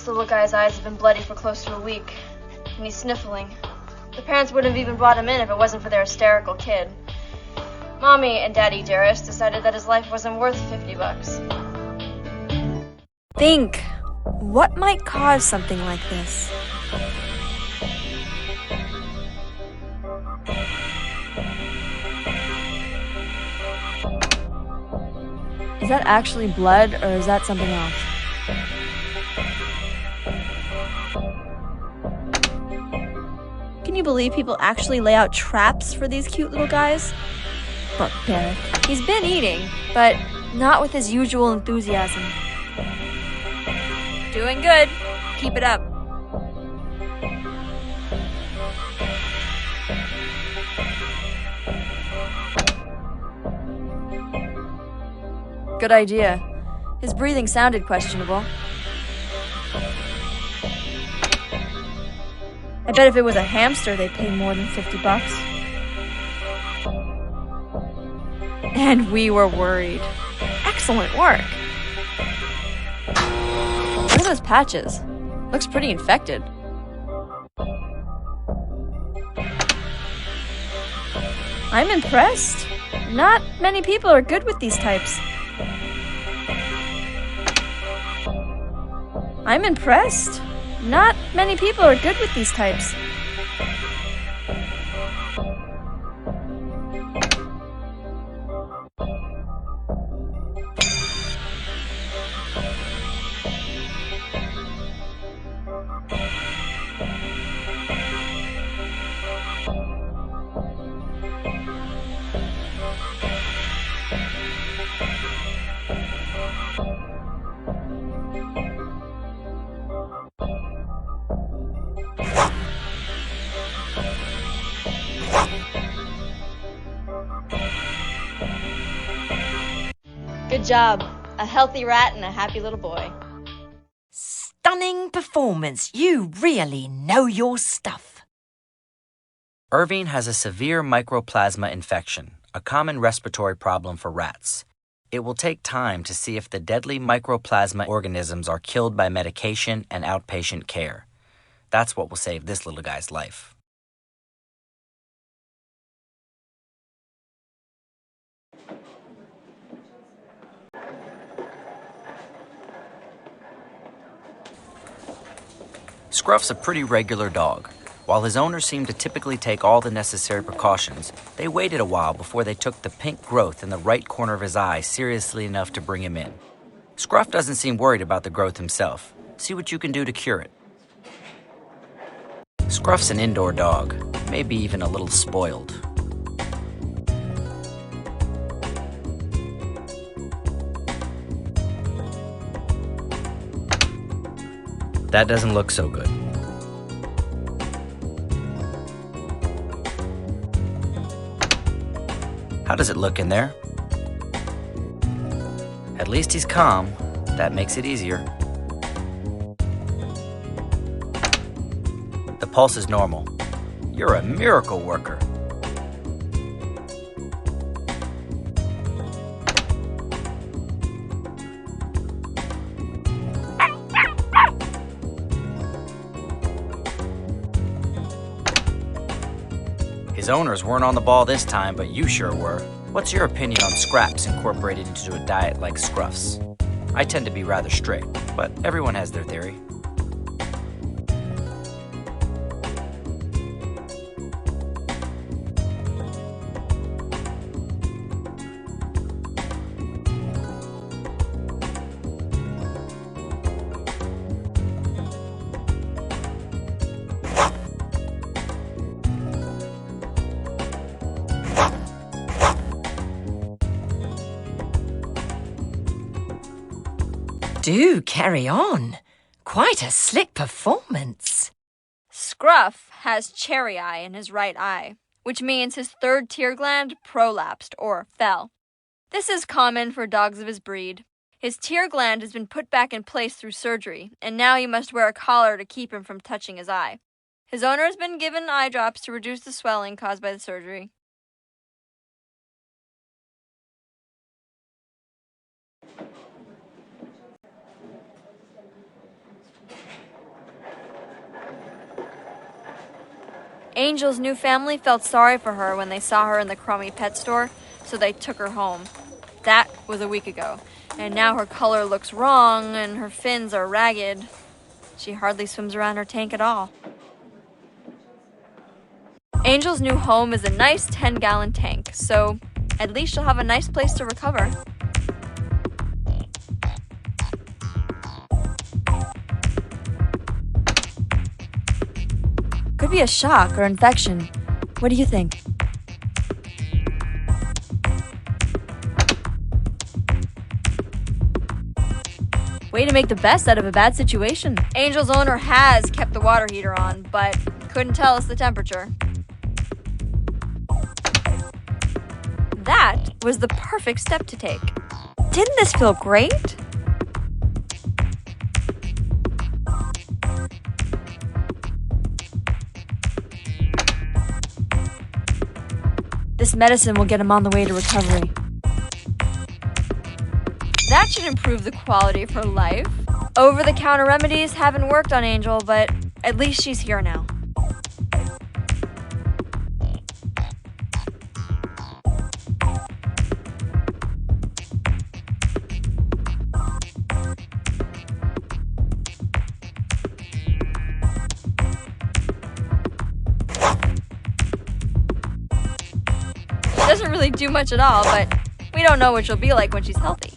This little guy's eyes have been bloody for close to a week, and he's sniffling. The parents wouldn't have even brought him in if it wasn't for their hysterical kid. Mommy and Daddy Dearest decided that his life wasn't worth $50. Think, what might cause something like this? Is that actually blood, or is that something else? Can you believe people actually lay out traps for these cute little guys? Barbaric. He's been eating, but not with his usual enthusiasm. Doing good. Keep it up. Good idea. His breathing sounded questionable. I bet if it was a hamster, they'd pay more than $50. And we were worried. Excellent work. What are those patches? Looks pretty infected. I'm impressed. Not many people are good with these types. I'm impressed. Not many people are good with these types. Good job. A healthy rat and a happy little boy. Stunning performance. You really know your stuff. Irving has a severe mycoplasma infection, a common respiratory problem for rats. It will take time to see if the deadly mycoplasma organisms are killed by medication and outpatient care. That's what will save this little guy's life. Scruff's a pretty regular dog. While his owners seem to typically take all the necessary precautions, they waited a while before they took the pink growth in the right corner of his eye seriously enough to bring him in. Scruff doesn't seem worried about the growth himself. See what you can do to cure it. Scruff's an indoor dog, maybe even a little spoiled. That doesn't look so good. How does it look in there? At least he's calm. That makes it easier. The pulse is normal. You're a miracle worker. His owners weren't on the ball this time, but you sure were. What's your opinion on scraps incorporated into a diet like Scruff's? I tend to be rather strict, but everyone has their theory. Do carry on. Quite a slick performance. Scruff has cherry eye in his right eye, which means his third tear gland prolapsed or fell. This is common for dogs of his breed. His tear gland has been put back in place through surgery, and now he must wear a collar to keep him from touching his eye. His owner has been given eye drops to reduce the swelling caused by the surgery. Angel's new family felt sorry for her when they saw her in the crummy pet store, so they took her home. That was a week ago, and now her color looks wrong and her fins are ragged. She hardly swims around her tank at all. Angel's new home is a nice 10-gallon tank, so at least she'll have a nice place to recover. Could be a shock or infection. What do you think? Way to make the best out of a bad situation. Angel's owner has kept the water heater on, but couldn't tell us the temperature. That was the perfect step to take. Didn't this feel great? This medicine will get him on the way to recovery. That should improve the quality of her life. Over-the-counter remedies haven't worked on Angel, but at least she's here now. Doesn't really do much at all, but we don't know what she'll be like when she's healthy.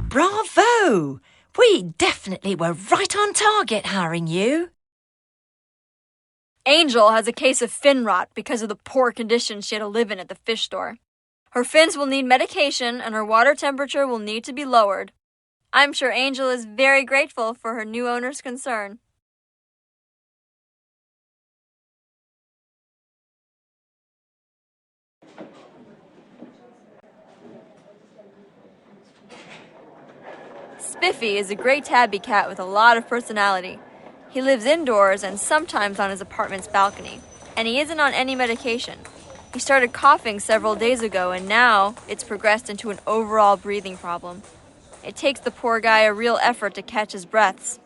Bravo! We definitely were right on target hiring you. Angel has a case of fin rot because of the poor conditions she had to live in at the fish store. Her fins will need medication and her water temperature will need to be lowered. I'm sure Angel is very grateful for her new owner's concern. Spiffy is a great tabby cat with a lot of personality. He lives indoors and sometimes on his apartment's balcony, and he isn't on any medication. He started coughing several days ago, and now it's progressed into an overall breathing problem. It takes the poor guy a real effort to catch his breaths.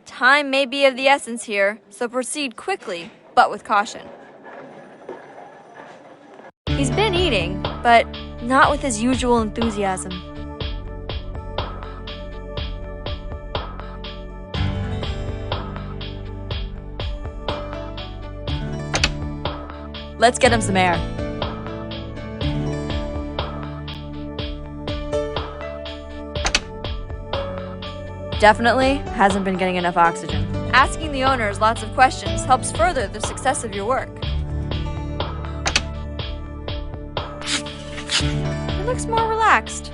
Time may be of the essence here, so proceed quickly, but with caution. He's been eating, but not with his usual enthusiasm. Let's get him some air. Definitely hasn't been getting enough oxygen. Asking the owners lots of questions helps further the success of your work. He looks more relaxed.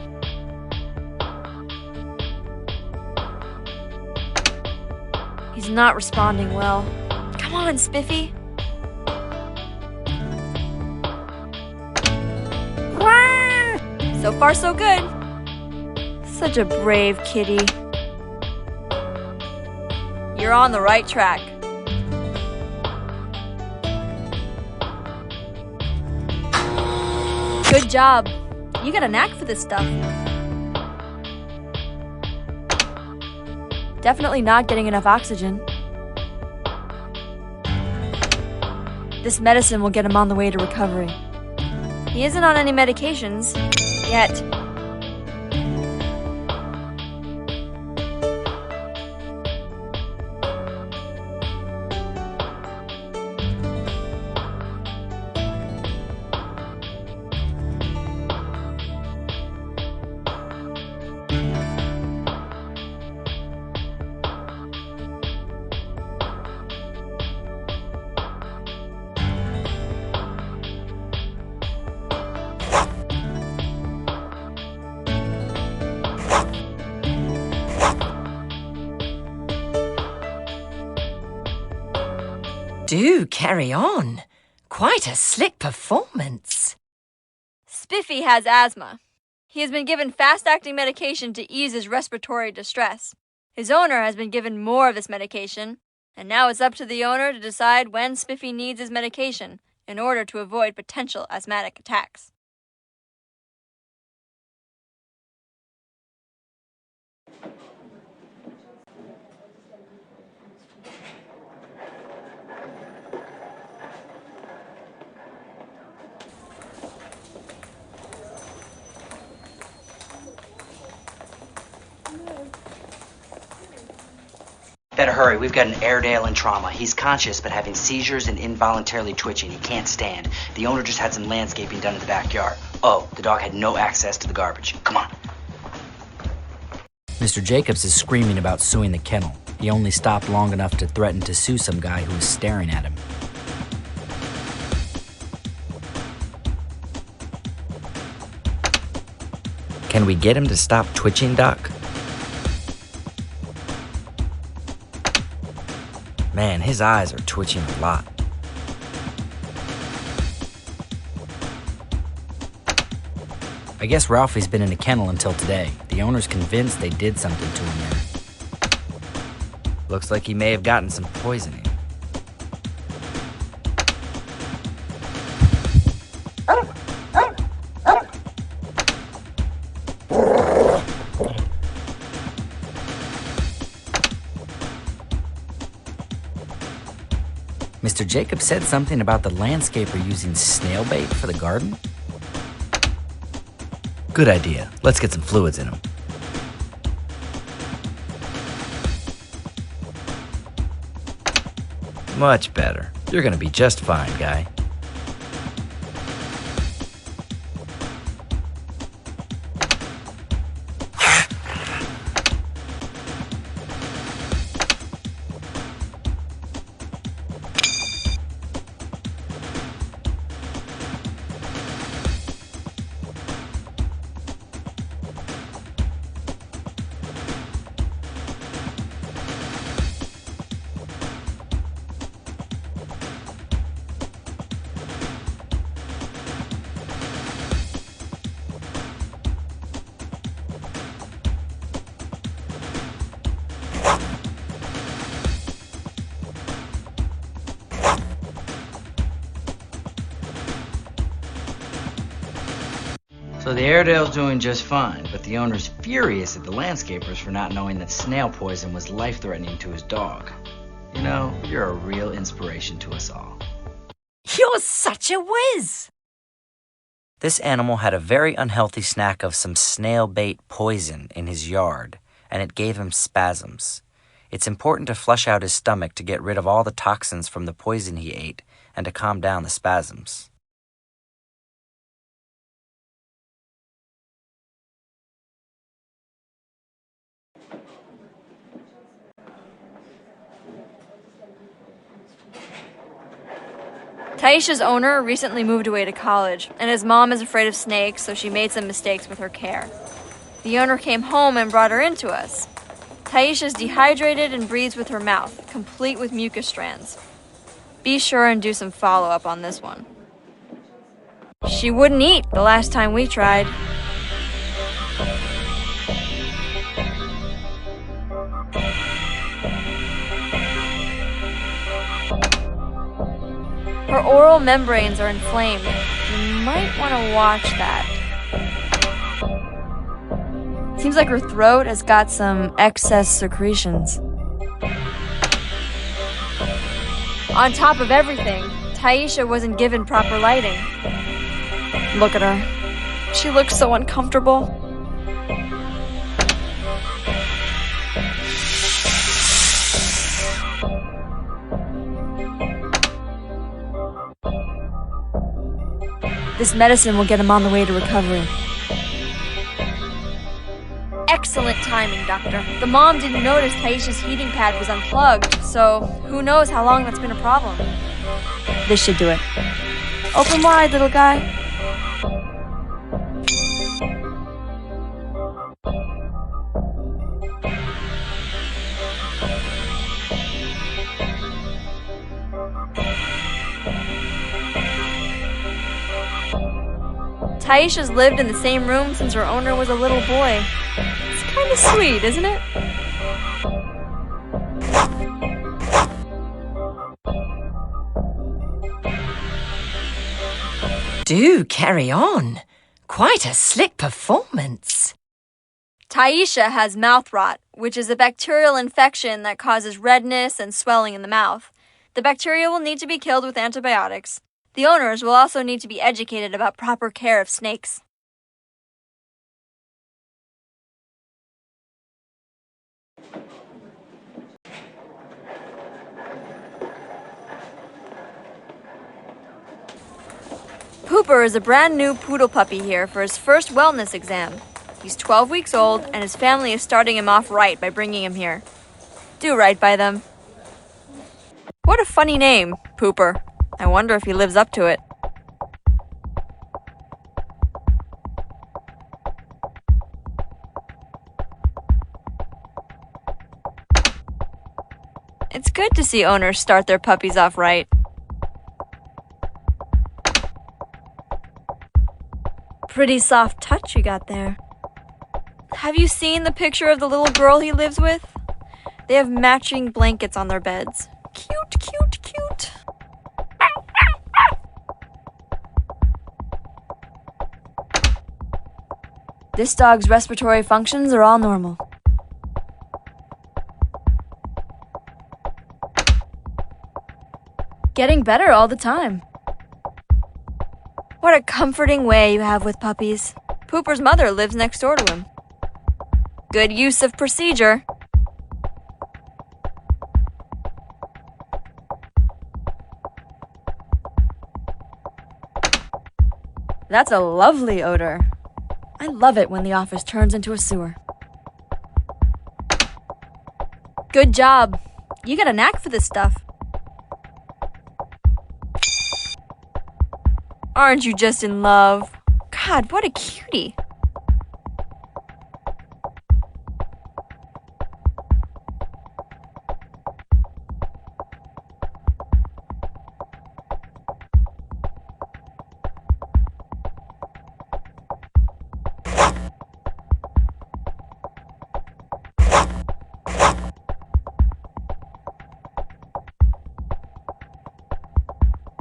He's not responding well. Come on, Spiffy. So far, so good. Such a brave kitty. You're on the right track. Good job. You got a knack for this stuff. Definitely not getting enough oxygen. This medicine will get him on the way to recovery. He isn't on any medications yet. Do carry on. Quite a slick performance. Spiffy has asthma. He has been given fast-acting medication to ease his respiratory distress. His owner has been given more of this medication, and now it's up to the owner to decide when Spiffy needs his medication in order to avoid potential asthmatic attacks. hurry. We've got an Airedale in trauma. He's conscious but having seizures and involuntarily twitching. He can't stand. The owner just had some landscaping done in the backyard. Oh, the dog had no access to the garbage. Come on. Mr. Jacobs is screaming about suing the kennel. He only stopped long enough to threaten to sue some guy who was staring at him. Can we get him to stop twitching, Doc? Man, his eyes are twitching a lot. I guess Ralphie's been in a kennel until today. The owner's convinced they did something to him there. Looks like he may have gotten some poisoning. Mr. Jacobs said something about the landscaper using snail bait for the garden? Good idea. Let's get some fluids in him. Much better. You're gonna be just fine, guy. So the Airedale's doing just fine, but the owner's furious at the landscapers for not knowing that snail poison was life-threatening to his dog. You know, you're a real inspiration to us all. You're such a whiz! This animal had a very unhealthy snack of some snail bait poison in his yard, and it gave him spasms. It's important to flush out his stomach to get rid of all the toxins from the poison he ate and to calm down the spasms. Taesha's owner recently moved away to college, and his mom is afraid of snakes, so she made some mistakes with her care. The owner came home and brought her into us. Taesha's dehydrated and breathes with her mouth, complete with mucus strands. Be sure and do some follow-up on this one. She wouldn't eat the last time we tried. Her oral membranes are inflamed. You might want to watch that. Seems like her throat has got some excess secretions. On top of everything, Taesha wasn't given proper lighting. Look at her. She looks so uncomfortable. This medicine will get him on the way to recovery. Excellent timing, Doctor. The mom didn't notice Taesha's heating pad was unplugged, so who knows how long that's been a problem. This should do it. Open wide, little guy. Taesha's lived in the same room since her owner was a little boy. It's kind of sweet, isn't it? Do carry on. Quite a slick performance. Taesha has mouth rot, which is a bacterial infection that causes redness and swelling in the mouth. The bacteria will need to be killed with antibiotics. The owners will also need to be educated about proper care of snakes. Pooper is a brand new poodle puppy here for his first wellness exam. He's 12 weeks old, and his family is starting him off right by bringing him here. Do right by them. What a funny name, Pooper. I wonder if he lives up to it. It's good to see owners start their puppies off right. Pretty soft touch you got there. Have you seen the picture of the little girl he lives with? They have matching blankets on their beds. Cute, cute, cute. This dog's respiratory functions are all normal. Getting better all the time. What a comforting way you have with puppies. Pooper's mother lives next door to him. Good use of procedure. That's a lovely odor. I love it when the office turns into a sewer. Good job. You got a knack for this stuff. Aren't you just in love? God, what a cutie.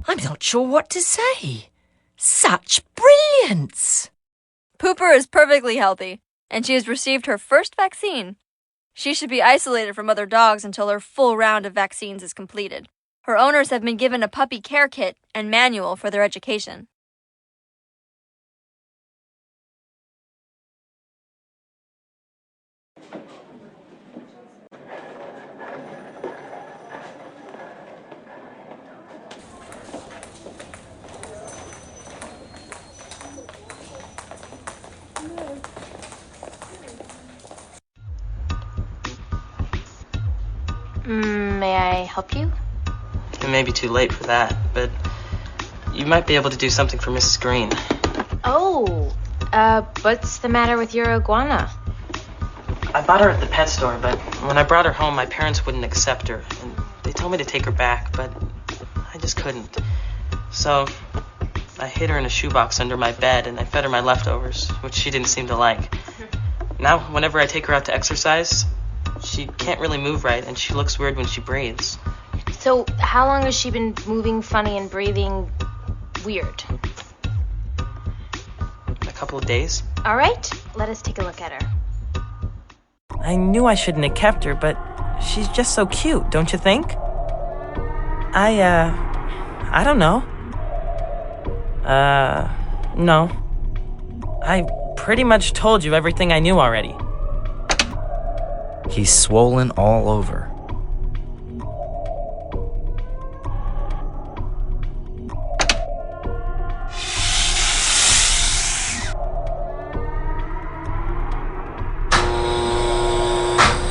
I'm not sure what to say. Such brilliance! Pooper is perfectly healthy, and she has received her first vaccine. She should be isolated from other dogs until her full round of vaccines is completed. Her owners have been given a puppy care kit and manual for their education. May I help you? It may be too late for that, but you might be able to do something for Mrs. Green. Oh, what's the matter with your iguana? I bought her at the pet store, but when I brought her home, my parents wouldn't accept her, and they told me to take her back, but I just couldn't. So I hid her in a shoebox under my bed, and I fed her my leftovers, which she didn't seem to like. Now, whenever I take her out to exercise, she can't really move right, and she looks weird when she breathes. So how long has she been moving funny and breathing weird? A couple of days. All right, let us take a look at her. I knew I shouldn't have kept her, but she's just so cute, don't you think? I don't know. No. I pretty much told you everything I knew already. He's swollen all over.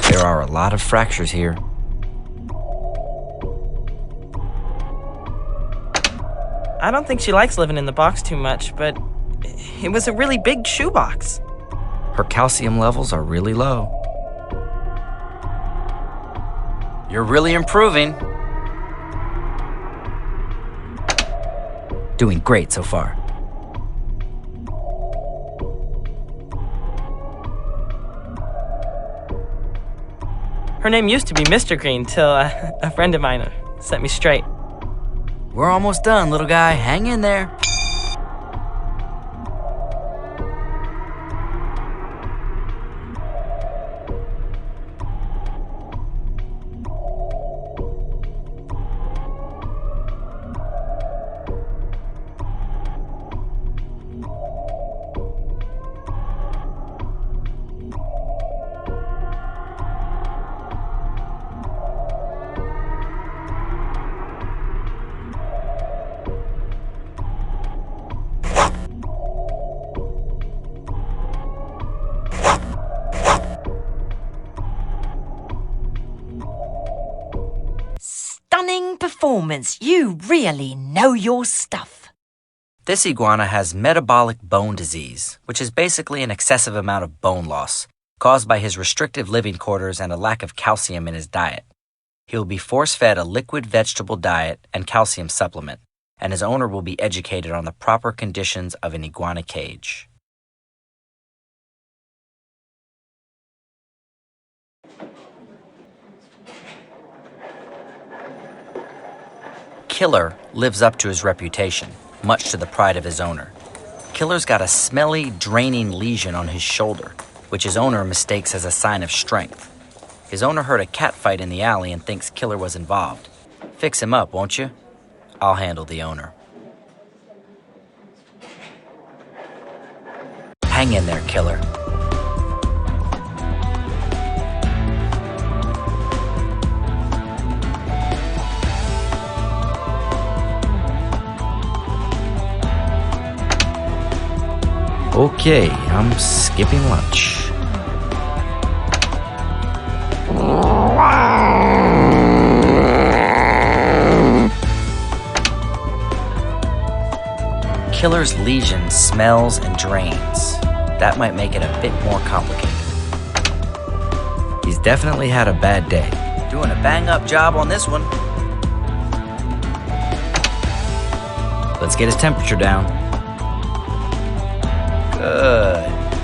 There are a lot of fractures here. I don't think she likes living in the box too much, but it was a really big shoebox. Her calcium levels are really low. You're really improving. Doing great so far. Her name used to be Mr. Green till a friend of mine set me straight. We're almost done, little guy. Hang in there. performance. You really know your stuff. This iguana has metabolic bone disease, which is basically an excessive amount of bone loss, caused by his restrictive living quarters and a lack of calcium in his diet. He will be force-fed a liquid vegetable diet and calcium supplement, and his owner will be educated on the proper conditions of an iguana cage. Killer lives up to his reputation, much to the pride of his owner. Killer's got a smelly, draining lesion on his shoulder, which his owner mistakes as a sign of strength. His owner heard a cat fight in the alley and thinks Killer was involved. Fix him up, won't you? I'll handle the owner. Hang in there, Killer. Okay, I'm skipping lunch. Killer's lesion smells and drains. That might make it a bit more complicated. He's definitely had a bad day. Doing a bang-up job on this one. Let's get his temperature down.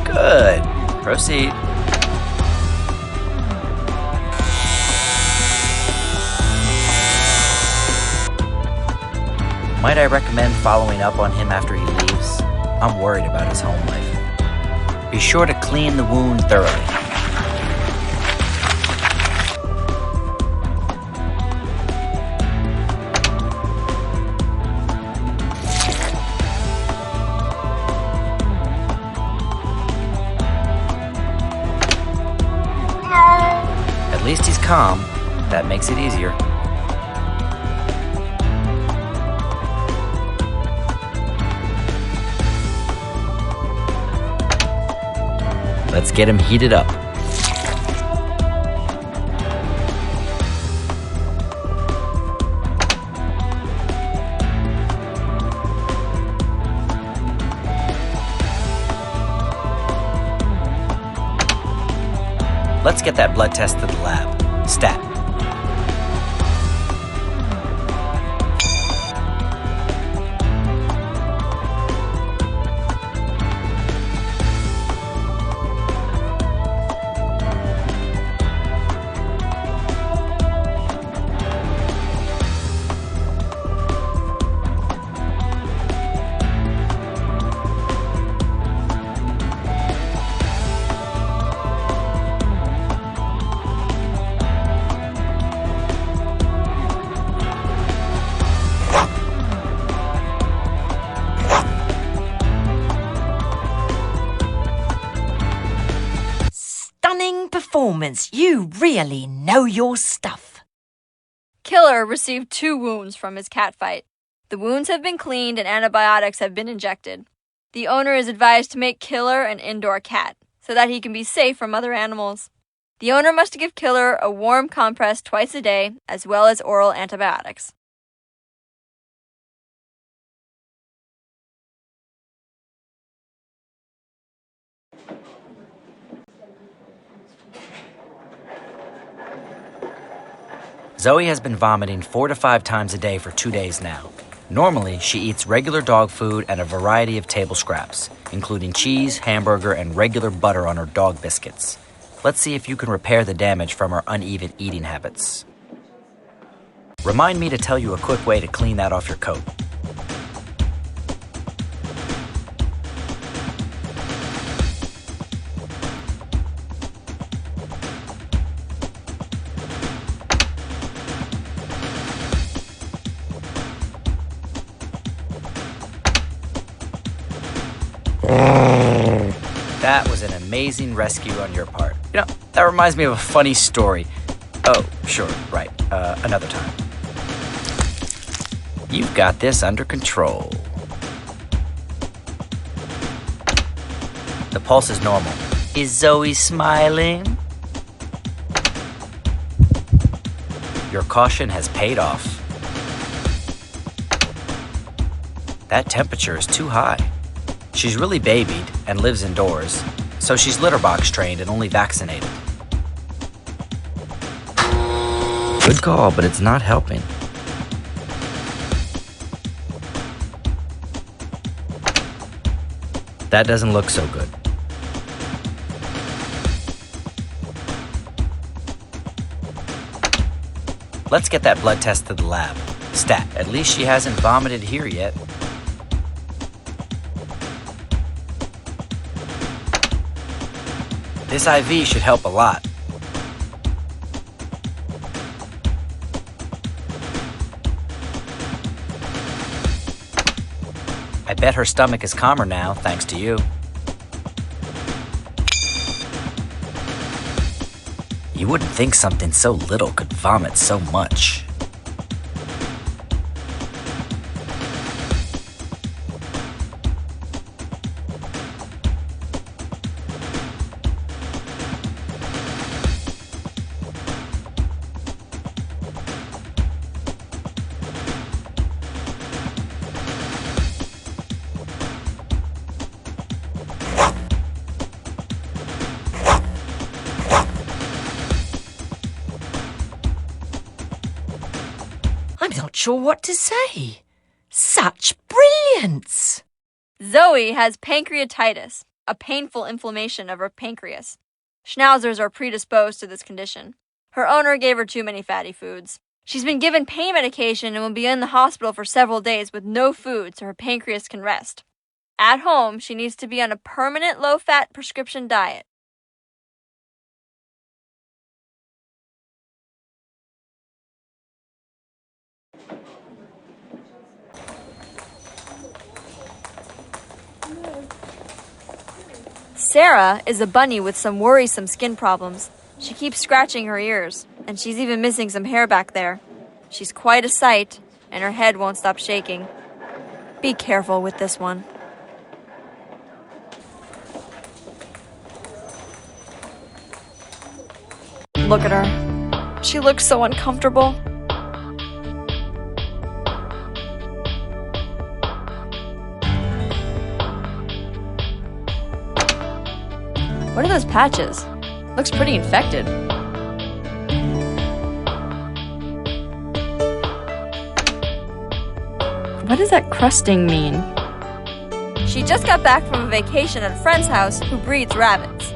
Good. Proceed. Might I recommend following up on him after he leaves? I'm worried about his home life. Be sure to clean the wound thoroughly. At least he's calm. That makes it easier. Let's get him heated up. Let's get that blood test to the lab. Stat. Performance. You really know your stuff. Killer received 2 wounds from his cat fight. The wounds have been cleaned and antibiotics have been injected. The owner is advised to make Killer an indoor cat so that he can be safe from other animals. The owner must give Killer a warm compress twice a day as well as oral antibiotics. Zoey has been vomiting 4 to 5 times a day for 2 days now. Normally, she eats regular dog food and a variety of table scraps, including cheese, hamburger, and regular butter on her dog biscuits. Let's see if you can repair the damage from her uneven eating habits. Remind me to tell you a quick way to clean that off your coat. That was an amazing rescue on your part. You know, that reminds me of a funny story. Oh, sure, right. Another time. You've got this under control. The pulse is normal. Is Zoey smiling? Your caution has paid off. That temperature is too high. She's really babied and lives indoors, so she's litter box trained and only vaccinated. Good call, but it's not helping. That doesn't look so good. Let's get that blood test to the lab. Stat, at least she hasn't vomited here yet. This IV should help a lot. I bet her stomach is calmer now, thanks to you. You wouldn't think something so little could vomit so much. I'm not sure what to say. Such brilliance! Zoey has pancreatitis, a painful inflammation of her pancreas. Schnauzers are predisposed to this condition. Her owner gave her too many fatty foods. She's been given pain medication and will be in the hospital for several days with no food so her pancreas can rest. At home, she needs to be on a permanent low-fat prescription diet. Sarah is a bunny with some worrisome skin problems. She keeps scratching her ears, and she's even missing some hair back there. She's quite a sight, and her head won't stop shaking. Be careful with this one. Look at her. She looks so uncomfortable. What are those patches? Looks pretty infected. What does that crusting mean? She just got back from a vacation at a friend's house who breeds rabbits.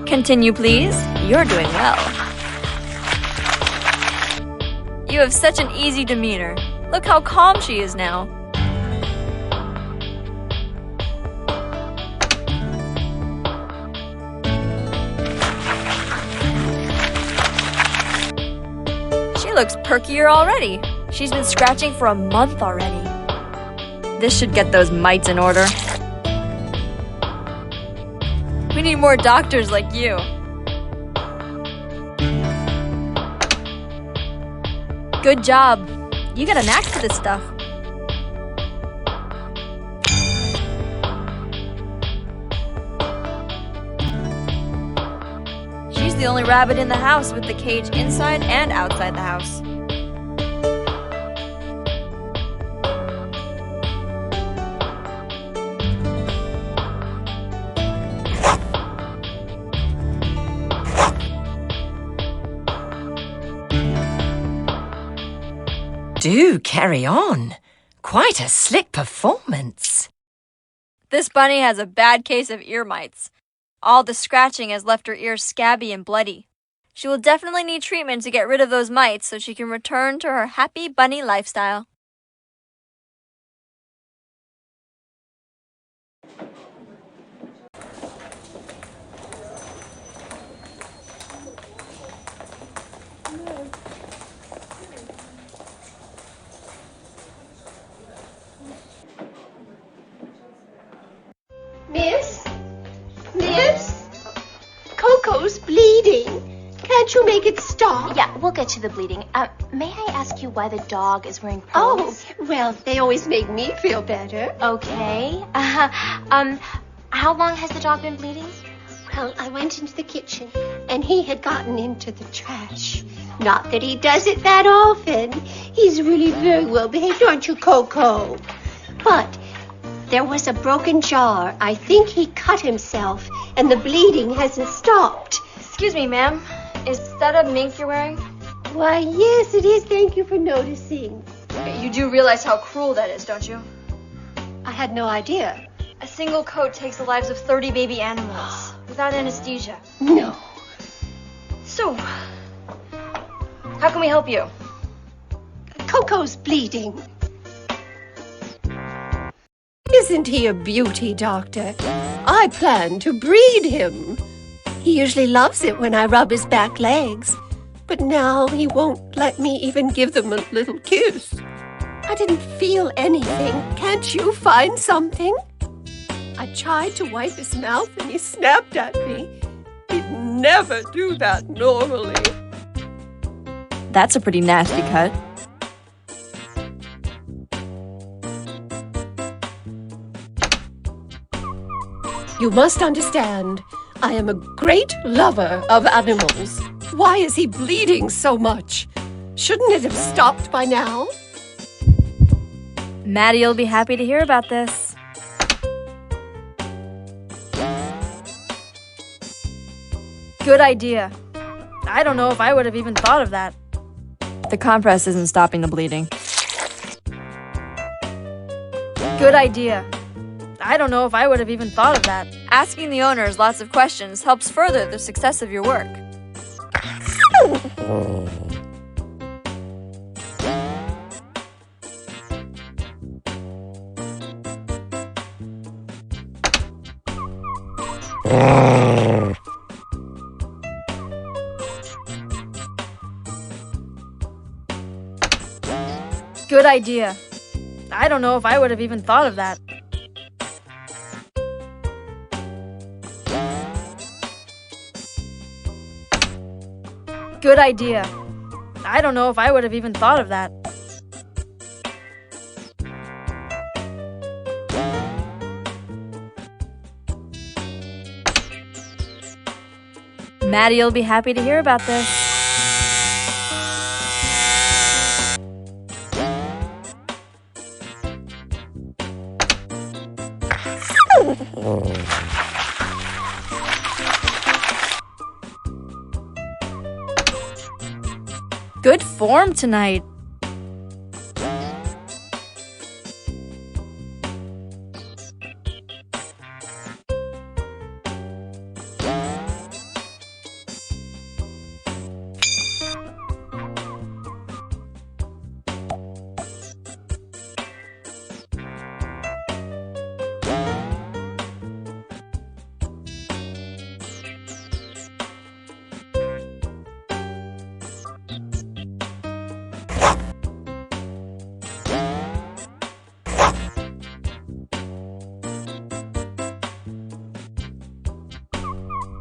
Continue, please. You're doing well. You have such an easy demeanor. Look how calm she is now. She looks perkier already. She's been scratching for a month already. This should get those mites in order. We need more doctors like you. Good job. You got a knack for this stuff. She's the only rabbit in the house with the cage inside and outside the house. Do carry on. Quite a slick performance. This bunny has a bad case of ear mites. All the scratching has left her ears scabby and bloody. She will definitely need treatment to get rid of those mites so she can return to her happy bunny lifestyle. Miss? Coco's bleeding. Can't you make it stop? Yeah, we'll get to the bleeding. May I ask you why the dog is wearing Oh, clothes? well, they always make me feel better. Okay. How long has the dog been bleeding? Well, I went into the kitchen and he had gotten into the trash. Not that he does it that often. He's really very well behaved, aren't you, Coco? But there was a broken jar. I think he cut himself, and the bleeding hasn't stopped. Excuse me, ma'am. Is that a mink you're wearing? Why, yes, it is. Thank you for noticing. You do realize how cruel that is, don't you? I had no idea. A single coat takes the lives of 30 baby animals without anesthesia. No. So, how can we help you? Coco's bleeding. Isn't he a beauty, Doctor? I plan to breed him. He usually loves it when I rub his back legs. But now he won't let me even give them a little kiss. I didn't feel anything. Can't you find something? I tried to wipe his mouth and he snapped at me. He'd never do that normally. That's a pretty nasty cut. You must understand, I am a great lover of animals. Why is he bleeding so much? Shouldn't it have stopped by now? Maddie'll be happy to hear about this. Good idea. I don't know if I would have even thought of that. The compress isn't stopping the bleeding. Good idea. I don't know if I would have even thought of that. Asking the owners lots of questions helps further the success of your work. Good idea. I don't know if I would have even thought of that. Good idea. I don't know if I would have even thought of that. Maddie'll be happy to hear about this. Good form tonight.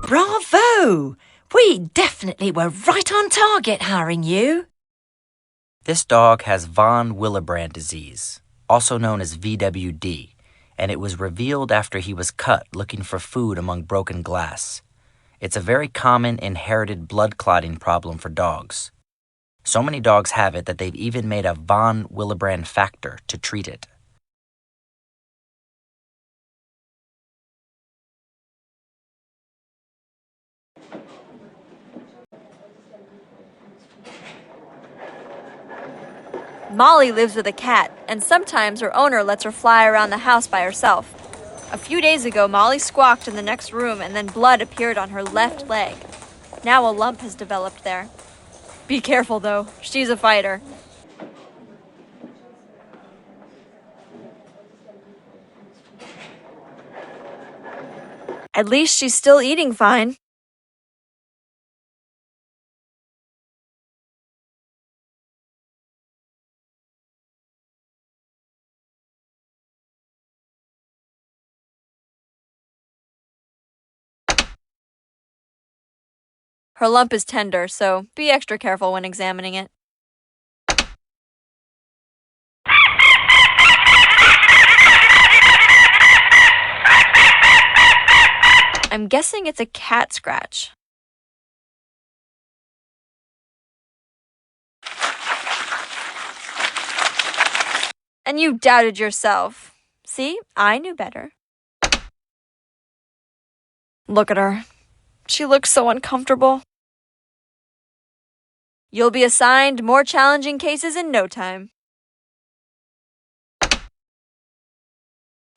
Bravo! We definitely were right on target hiring you. This dog has von Willebrand disease, also known as VWD, and it was revealed after he was cut looking for food among broken glass. It's a very common inherited blood clotting problem for dogs. So many dogs have it that they've even made a von Willebrand factor to treat it. Molly lives with a cat, and sometimes her owner lets her fly around the house by herself. A few days ago, Molly squawked in the next room, and then blood appeared on her left leg. Now a lump has developed there. Be careful, though. She's a fighter. At least she's still eating fine. Her lump is tender, so be extra careful when examining it. I'm guessing it's a cat scratch. And you doubted yourself. See, I knew better. Look at her. She looks so uncomfortable. You'll be assigned more challenging cases in no time.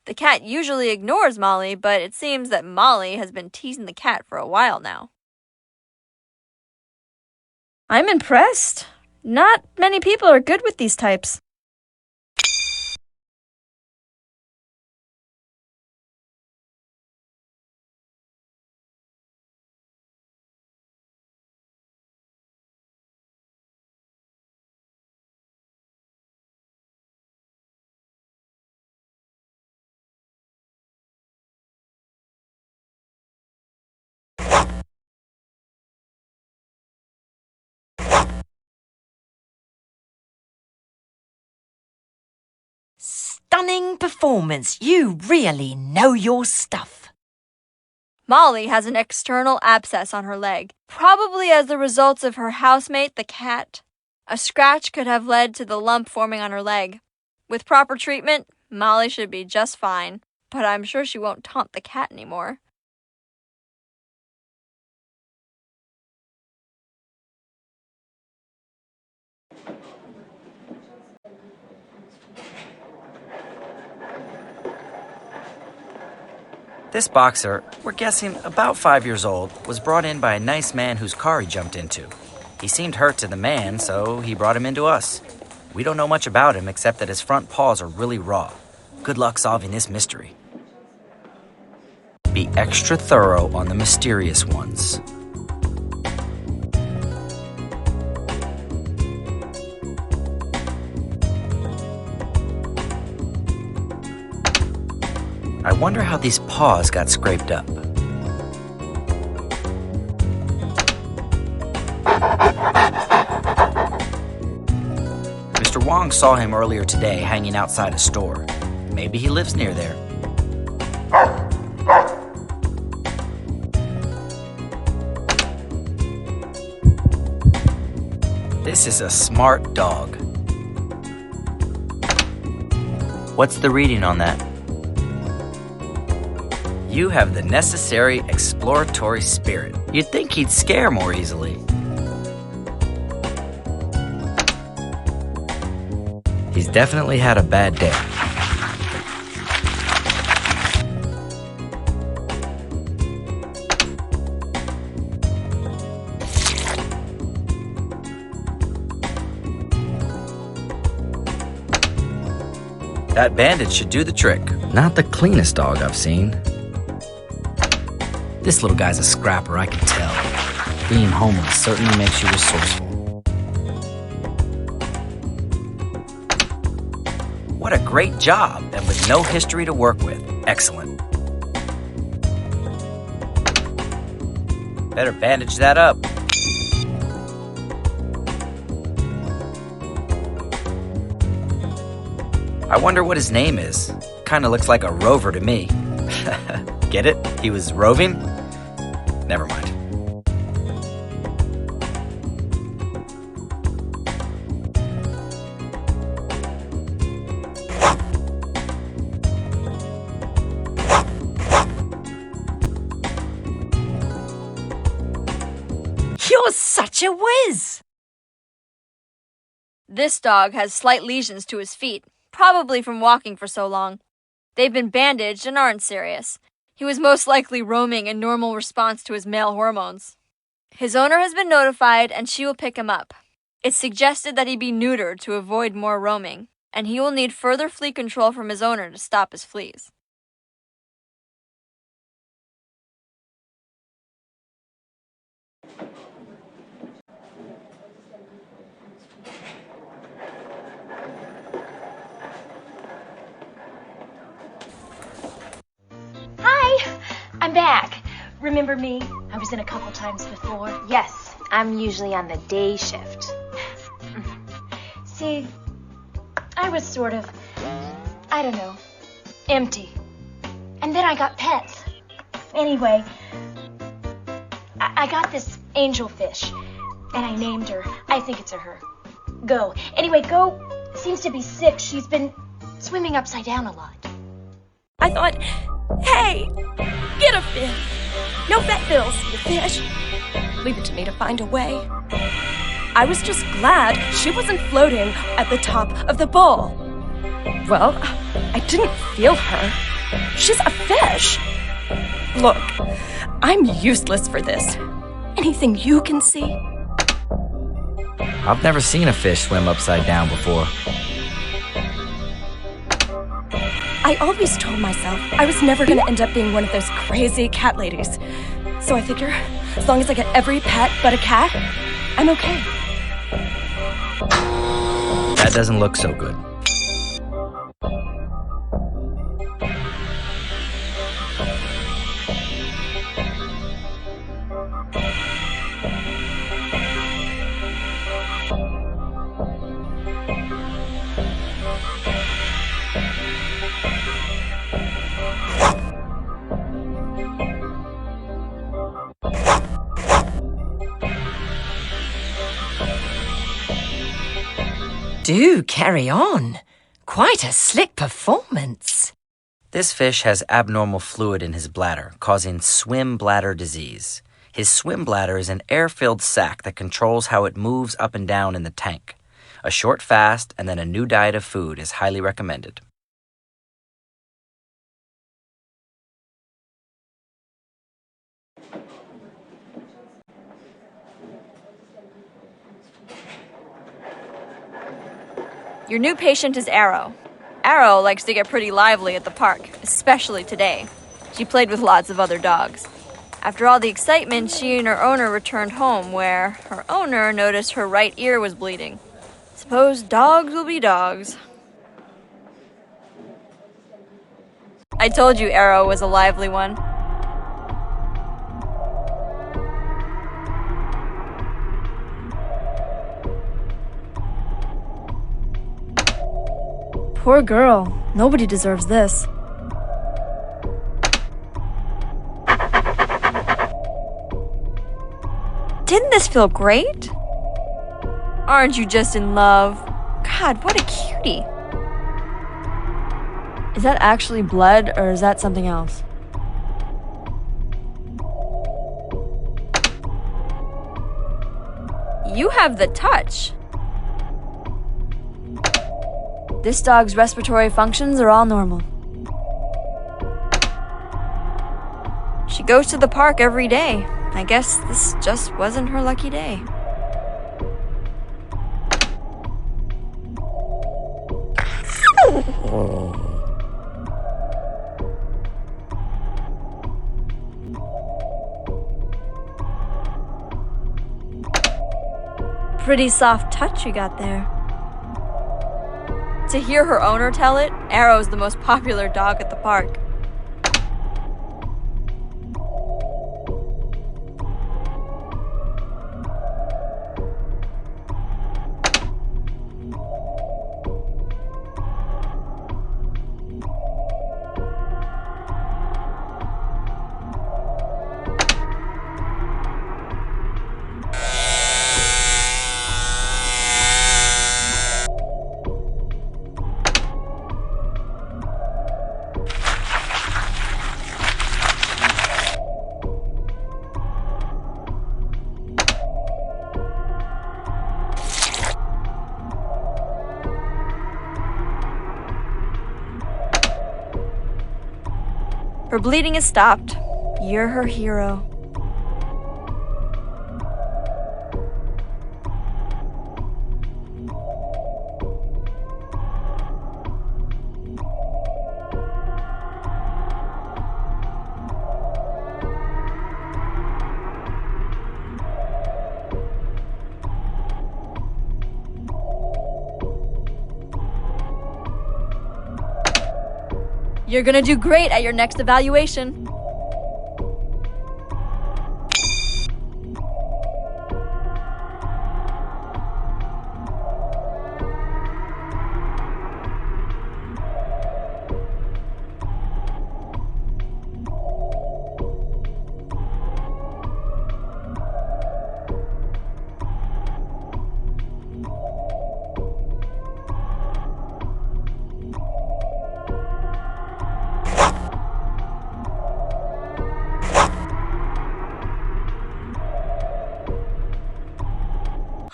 The cat usually ignores Molly, but it seems that Molly has been teasing the cat for a while now. I'm impressed. Not many people are good with these types. Stunning performance. You really know your stuff. Molly has an external abscess on her leg, probably as the result of her housemate, the cat. A scratch could have led to the lump forming on her leg. With proper treatment, Molly should be just fine, but I'm sure she won't taunt the cat anymore. This boxer, we're guessing about 5 years old, was brought in by a nice man whose car he jumped into. He seemed hurt to the man, so he brought him into us. We don't know much about him except that his front paws are really raw. Good luck solving this mystery. Be extra thorough on the mysterious ones. I wonder how these paws got scraped up. Mr. Wong saw him earlier today hanging outside a store. Maybe he lives near there. This is a smart dog. What's the reading on that? You have the necessary exploratory spirit. You'd think he'd scare more easily. He's definitely had a bad day. That bandage should do the trick. Not the cleanest dog I've seen. This little guy's a scrapper, I can tell. Being homeless certainly makes you resourceful. What a great job, and with no history to work with. Excellent. Better bandage that up. I wonder what his name is. Kinda looks like a rover to me. Get it? He was roving? Never mind. You're such a whiz. This dog has slight lesions to his feet, probably from walking for so long. They've been bandaged and aren't serious. He was most likely roaming in normal response to his male hormones. His owner has been notified and she will pick him up. It's suggested that he be neutered to avoid more roaming, and he will need further flea control from his owner to stop his fleas. Hi, I'm back. Remember me? I was in a couple times before. Yes, I'm usually on the day shift. See, I was sort of, I don't know, empty. And then I got pets. Anyway, I got this angelfish, and I named her. I think it's a her. Go. Anyway, Go seems to be sick. She's been swimming upside down a lot. I thought, hey, get a fish. No vet bills, you fish. Leave it to me to find a way. I was just glad she wasn't floating at the top of the bowl. Well, I didn't feel her. She's a fish. Look, I'm useless for this. Anything you can see? I've never seen a fish swim upside down before. I always told myself I was never gonna end up being one of those crazy cat ladies. So I figure, as long as I get every pet but a cat, I'm okay. That doesn't look so good. Do carry on. Quite a slick performance. This fish has abnormal fluid in his bladder, causing swim bladder disease. His swim bladder is an air-filled sac that controls how it moves up and down in the tank. A short fast and then a new diet of food is highly recommended. Your new patient is Arrow. Arrow likes to get pretty lively at the park, especially today. She played with lots of other dogs. After all the excitement, she and her owner returned home, where her owner noticed her right ear was bleeding. Suppose dogs will be dogs. I told you Arrow was a lively one. Poor girl. Nobody deserves this. Didn't this feel great? Aren't you just in love? God, what a cutie. Is that actually blood, or is that something else? You have the touch. This dog's respiratory functions are all normal. She goes to the park every day. I guess this just wasn't her lucky day. Pretty soft touch you got there. To hear her owner tell it, Arrow's the most popular dog at the park. Her bleeding is stopped. You're her hero. You're gonna do great at your next evaluation.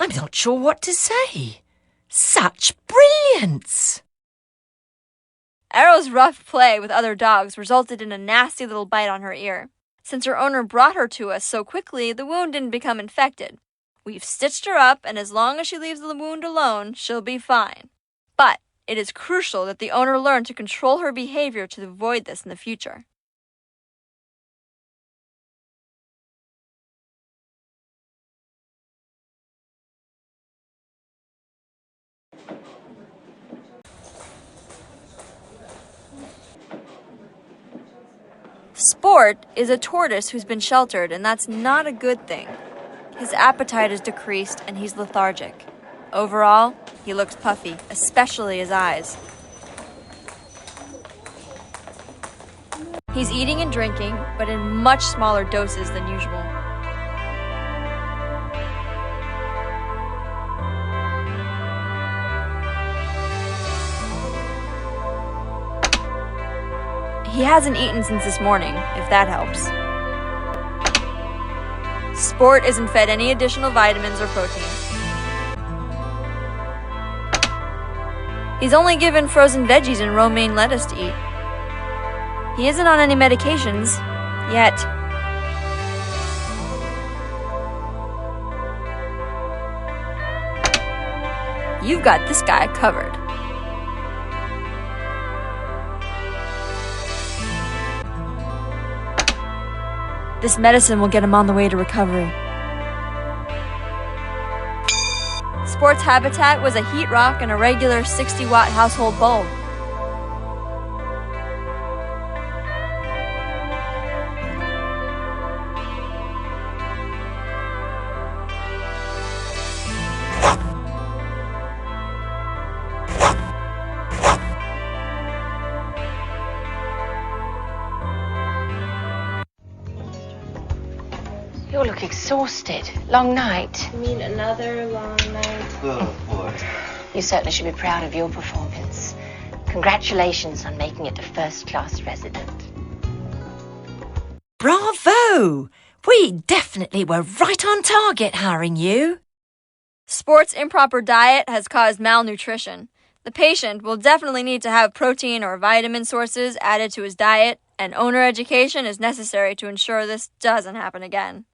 I'm not sure what to say. Such brilliance! Arrow's rough play with other dogs resulted in a nasty little bite on her ear. Since her owner brought her to us so quickly, the wound didn't become infected. We've stitched her up, and as long as she leaves the wound alone, she'll be fine. But it is crucial that the owner learn to control her behavior to avoid this in the future. Sport is a tortoise who's been sheltered, and that's not a good thing. His appetite is decreased, and he's lethargic. Overall, he looks puffy, especially his eyes. He's eating and drinking, but in much smaller doses than usual. He hasn't eaten since this morning, if that helps. Sport isn't fed any additional vitamins or protein. He's only given frozen veggies and romaine lettuce to eat. He isn't on any medications, yet. You've got this guy covered. This medicine will get him on the way to recovery. Sport's habitat was a heat rock and a regular 60-watt household bulb. You look exhausted. Long night. You mean another long night? Oh, boy. You certainly should be proud of your performance. Congratulations on making it a first-class resident. Bravo! We definitely were right on target hiring you. Sport's improper diet has caused malnutrition. The patient will definitely need to have protein or vitamin sources added to his diet, and owner education is necessary to ensure this doesn't happen again.